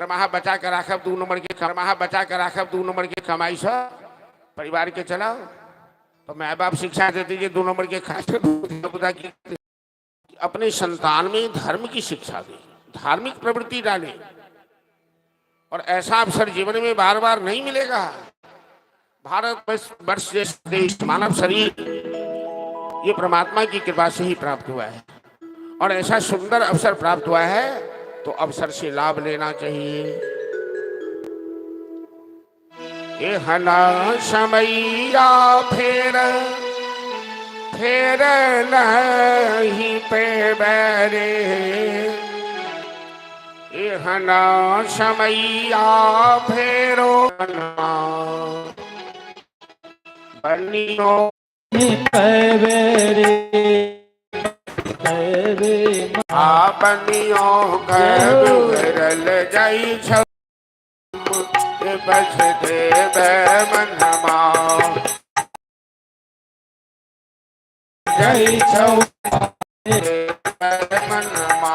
महा बचा कर राखब 2 नंबर के महा बचा कर राखब 2 नंबर के कमाई से परिवार के चलाओ। तो माँ बाप शिक्षा देते कि 2 नंबर के खास की अपने संतान में धर्म की शिक्षा दे, धार्मिक प्रवृत्ति डाले। और ऐसा अवसर जीवन में बार बार नहीं मिलेगा। भारत वर्ष जैसे देश, मानव शरीर ये परमात्मा की कृपा से ही प्राप्त हुआ है और ऐसा सुंदर अवसर प्राप्त हुआ है तो अवसर से लाभ लेना चाहिए। ये हना समैया फेर फेर नहीं पे बैरे, ये हना समैया फेरो बनियो बनियो करल जाई छ बस देव मनमा जय छौ मनमा